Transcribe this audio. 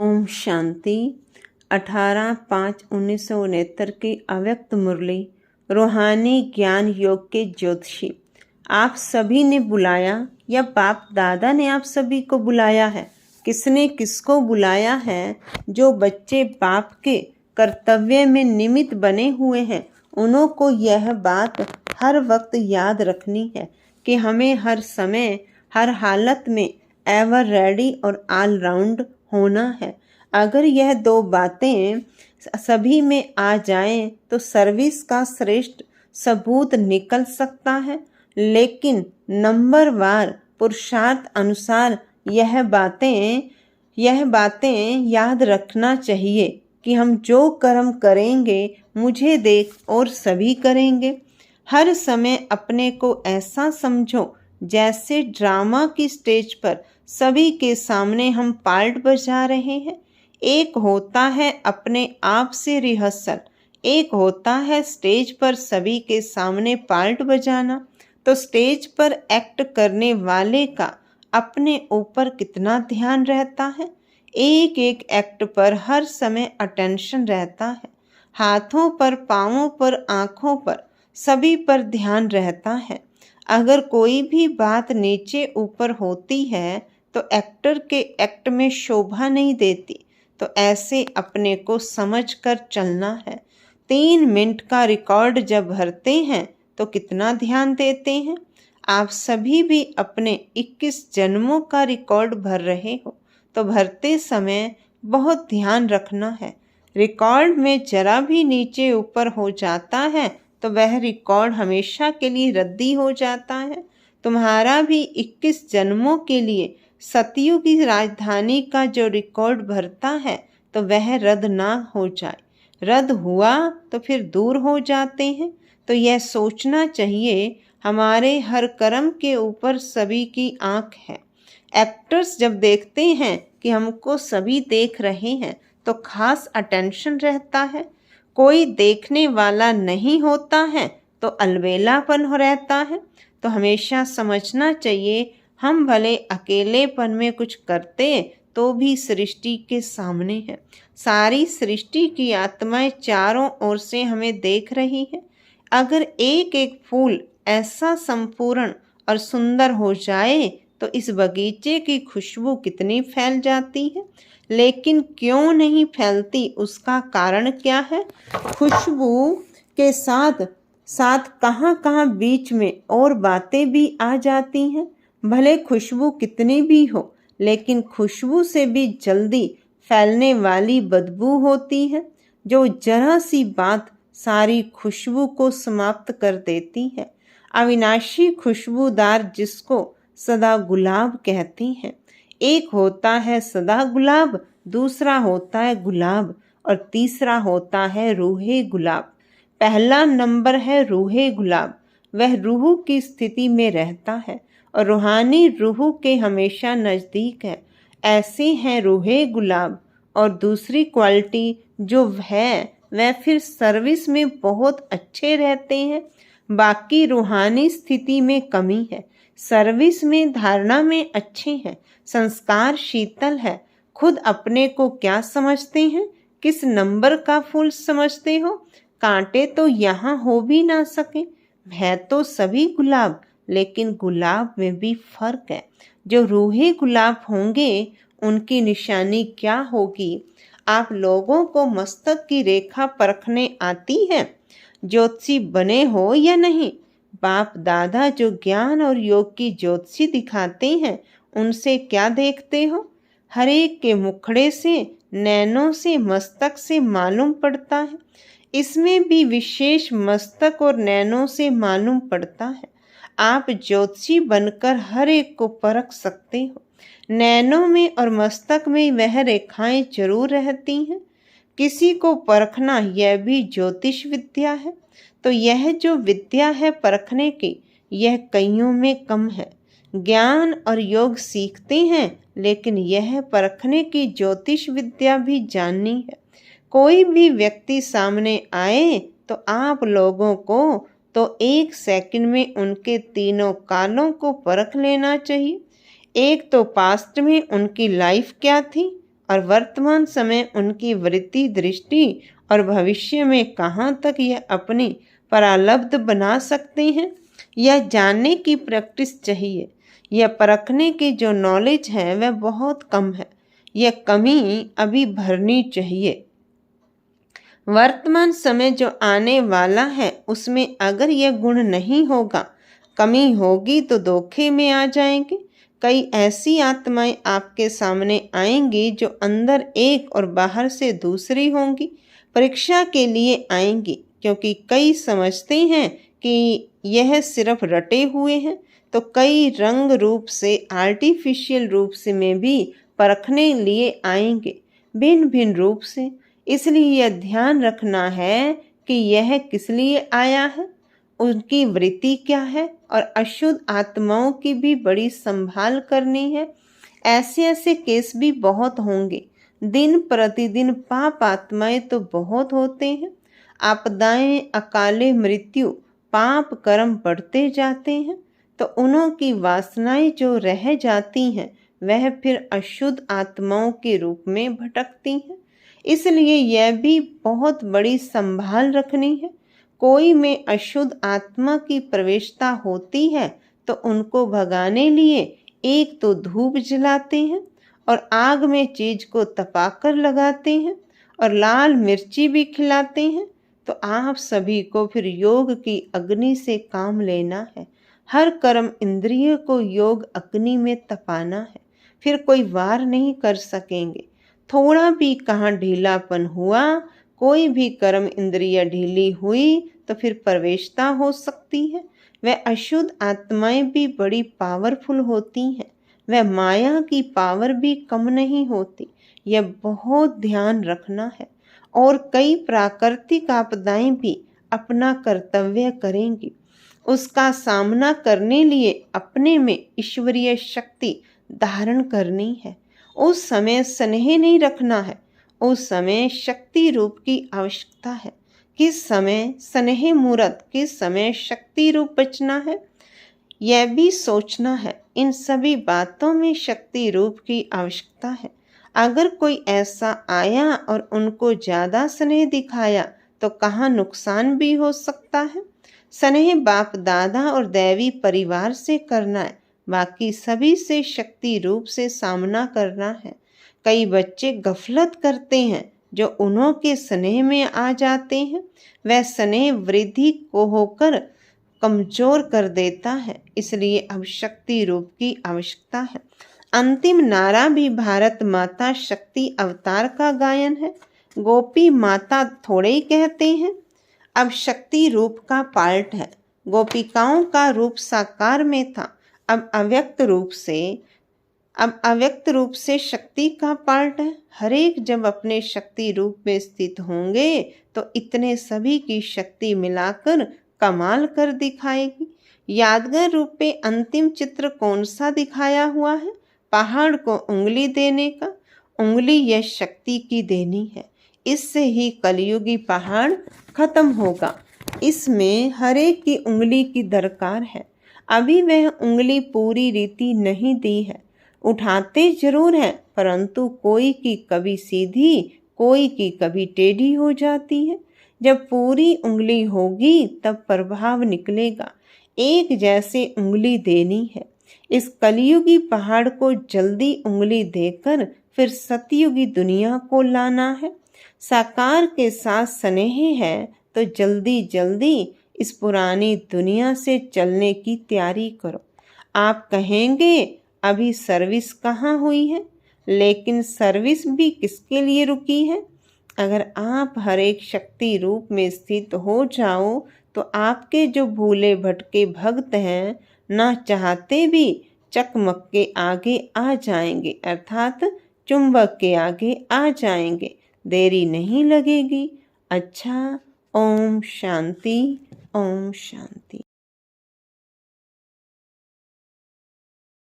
ओम शांति। 18/5/1969 की अव्यक्त मुरली रूहानी ज्ञान योग के ज्योतिषी। आप सभी ने बुलाया या बाप दादा ने आप सभी को बुलाया है? किसने किसको बुलाया है? जो बच्चे बाप के कर्तव्य में निमित्त बने हुए हैं, उन्हों को यह बात हर वक्त याद रखनी है कि हमें हर समय हर हालत में एवर रेडी और ऑल राउंड होना है। अगर यह दो बातें सभी में आ जाएं तो सर्विस का श्रेष्ठ सबूत निकल सकता है। लेकिन नंबरवार पुरुषार्थ अनुसार यह बातें याद रखना चाहिए कि हम जो कर्म करेंगे मुझे देख और सभी करेंगे। हर समय अपने को ऐसा समझो जैसे ड्रामा की स्टेज पर सभी के सामने हम पार्ट बजा रहे हैं। एक होता है अपने आप से रिहर्सल, एक होता है स्टेज पर सभी के सामने पार्ट बजाना। तो स्टेज पर एक्ट करने वाले का अपने ऊपर कितना ध्यान रहता है? एक एक एक्ट पर हर समय अटेंशन रहता है। हाथों पर, पाँवों पर, आँखों पर, सभी पर ध्यान रहता है। अगर कोई भी बात नीचे ऊपर होती है तो एक्टर के एक्ट में शोभा नहीं देती। तो ऐसे अपने को समझकर चलना है। 3 मिनट का रिकॉर्ड जब भरते हैं तो कितना ध्यान देते हैं? आप सभी भी अपने 21 जन्मों का रिकॉर्ड भर रहे हो, तो भरते समय बहुत ध्यान रखना है। रिकॉर्ड में जरा भी नीचे ऊपर हो जाता है तो वह रिकॉर्ड हमेशा के लिए रद्दी हो जाता है। तुम्हारा भी 21 जन्मों के लिए सतयुग की राजधानी का जो रिकॉर्ड भरता है तो वह रद्द ना हो जाए। रद्द हुआ तो फिर दूर हो जाते हैं। तो यह सोचना चाहिए हमारे हर कर्म के ऊपर सभी की आंख है। एक्टर्स जब देखते हैं कि हमको सभी देख रहे हैं तो खास अटेंशन रहता है। कोई देखने वाला नहीं होता है तो अलबेलापन रहता है। तो हमेशा समझना चाहिए हम भले अकेलेपन में कुछ करते तो भी सृष्टि के सामने है। सारी सृष्टि की आत्माएं चारों ओर से हमें देख रही है। अगर एक एक फूल ऐसा संपूर्ण और सुंदर हो जाए तो इस बगीचे की खुशबू कितनी फैल जाती है। लेकिन क्यों नहीं फैलती, उसका कारण क्या है? खुशबू के साथ साथ कहाँ कहाँ बीच में और बातें भी आ जाती हैं। भले खुशबू कितनी भी हो, लेकिन खुशबू से भी जल्दी फैलने वाली बदबू होती है, जो जरा सी बात सारी खुशबू को समाप्त कर देती है। अविनाशी खुशबूदार जिसको सदा गुलाब कहती हैं। एक होता है सदा गुलाब, दूसरा होता है गुलाब और तीसरा होता है रूहे गुलाब। पहला नंबर है रूहे गुलाब। वह रूह की स्थिति में रहता है और रूहानी रूह के हमेशा नज़दीक है। ऐसे हैं रूहे गुलाब। और दूसरी क्वालिटी जो है वह फिर सर्विस में बहुत अच्छे रहते हैं। बाकी रूहानी स्थिति में कमी है, सर्विस में धारणा में अच्छे हैं, संस्कार शीतल है। खुद अपने को क्या समझते हैं? किस नंबर का फूल समझते हो? कांटे तो यहाँ हो भी ना सके। है तो सभी गुलाब, लेकिन गुलाब में भी फर्क है। जो रूहे गुलाब होंगे उनकी निशानी क्या होगी? आप लोगों को मस्तक की रेखा परखने आती है? ज्योतिषी बने हो या नहीं? बाप दादा जो ज्ञान और योग की ज्योतिषी दिखाते हैं, उनसे क्या देखते हो? हर एक के मुखड़े से, नैनों से, मस्तक से मालूम पड़ता है। इसमें भी विशेष मस्तक और नैनों से मालूम पड़ता है। आप ज्योतिषी बनकर हर एक को परख सकते हो। नैनों में और मस्तक में वह रेखाएं जरूर रहती हैं। किसी को परखना यह भी ज्योतिष विद्या है। तो यह जो विद्या है परखने की, यह कईयों में कम है। ज्ञान और योग सीखते हैं, लेकिन यह परखने की ज्योतिष विद्या भी जाननी है। कोई भी व्यक्ति सामने आए तो आप लोगों को तो 1 सेकंड में उनके तीनों कालों को परख लेना चाहिए। एक तो पास्ट में उनकी लाइफ क्या थी और वर्तमान समय उनकी वृत्ति दृष्टि और भविष्य में कहाँ तक यह अपनी प्रारब्ध बना सकते हैं, यह जानने की प्रैक्टिस चाहिए। यह परखने की जो नॉलेज है वह बहुत कम है। यह कमी अभी भरनी चाहिए। वर्तमान समय जो आने वाला है उसमें अगर यह गुण नहीं होगा, कमी होगी, तो धोखे में आ जाएंगे। कई ऐसी आत्माएं आपके सामने आएंगी जो अंदर एक और बाहर से दूसरी होंगी। परीक्षा के लिए आएंगी, क्योंकि कई समझते हैं कि यह सिर्फ रटे हुए हैं, तो कई रंग रूप से आर्टिफिशियल रूप से में भी परखने लिए आएंगे, भिन्न भिन्न रूप से। इसलिए यह ध्यान रखना है कि यह किस लिए आया है, उनकी वृत्ति क्या है, और अशुद्ध आत्माओं की भी बड़ी संभाल करनी है। ऐसे ऐसे केस भी बहुत होंगे। दिन प्रतिदिन पाप आत्माएं तो बहुत होते हैं। आपदाएं, अकाले मृत्यु, पाप कर्म बढ़ते जाते हैं, तो उन्हों की वासनाएं जो रह जाती हैं वह फिर अशुद्ध आत्माओं के रूप में भटकती हैं। इसलिए यह भी बहुत बड़ी संभाल रखनी है। कोई में अशुद्ध आत्मा की प्रवेशता होती है तो उनको भगाने लिए एक तो धूप जलाते हैं और आग में चीज को तपाकर लगाते हैं और लाल मिर्ची भी खिलाते हैं। तो आप सभी को फिर योग की अग्नि से काम लेना है। हर कर्म इंद्रिय को योग अग्नि में तपाना है, फिर कोई वार नहीं कर सकेंगे। थोड़ा भी कहाँ ढीलापन हुआ, कोई भी कर्म इंद्रिय ढीली हुई तो फिर प्रवेशता हो सकती है। वह अशुद्ध आत्माएं भी बड़ी पावरफुल होती हैं, वह माया की पावर भी कम नहीं होती। यह बहुत ध्यान रखना है। और कई प्राकृतिक आपदाएं भी अपना कर्तव्य करेंगी। उसका सामना करने लिए अपने में ईश्वरीय शक्ति धारण करनी है। उस समय स्नेह नहीं रखना है, उस समय शक्ति रूप की आवश्यकता है। किस समय स्नेह मूर्त, किस समय शक्ति रूप बचना है, यह भी सोचना है। इन सभी बातों में शक्ति रूप की आवश्यकता है। अगर कोई ऐसा आया और उनको ज्यादा स्नेह दिखाया तो कहाँ नुकसान भी हो सकता है। स्नेह बाप दादा और दैवी परिवार से करना है, बाकी सभी से शक्ति रूप से सामना करना है। कई बच्चे गफलत करते हैं जो उन्हों के स्नेह में आ जाते हैं। वह स्नेह वृद्धि को होकर कमजोर कर देता है। इसलिए अब शक्ति रूप की आवश्यकता है। अंतिम नारा भी भारत माता शक्ति अवतार का गायन है। गोपी माता थोड़े ही कहते हैं, अब शक्ति रूप का पार्ट है। गोपिकाओं का रूप साकार में था, अब अव्यक्त रूप से शक्ति का पार्ट है। हर एक जब अपने शक्ति रूप में स्थित होंगे तो इतने सभी की शक्ति मिलाकर कमाल कर दिखाएगी। यादगार रूप में अंतिम चित्र कौन सा दिखाया हुआ है? पहाड़ को उंगली देने का। उंगली यह शक्ति की देनी है। इससे ही कलयुगी पहाड़ खत्म होगा। इसमें हर एक की उंगली की दरकार है। अभी वह उंगली पूरी रीति नहीं दी है। उठाते जरूर हैं, परंतु कोई की कभी सीधी, कोई की कभी टेढ़ी हो जाती है। जब पूरी उंगली होगी तब प्रभाव निकलेगा। एक जैसे उंगली देनी है। इस कलयुगी पहाड़ को जल्दी उंगली देकर फिर सतयुगी दुनिया को लाना है। साकार के साथ स्नेह है तो जल्दी जल्दी इस पुरानी दुनिया से चलने की तैयारी करो। आप कहेंगे अभी सर्विस कहाँ हुई है, लेकिन सर्विस भी किसके लिए रुकी है? अगर आप हर एक शक्ति रूप में स्थित हो जाओ तो आपके जो भूले भटके भक्त हैं ना चाहते भी चकमक के आगे आ जाएंगे, अर्थात चुंबक के आगे आ जाएंगे। देरी नहीं लगेगी। अच्छा, ओम शांति, ओम शांति।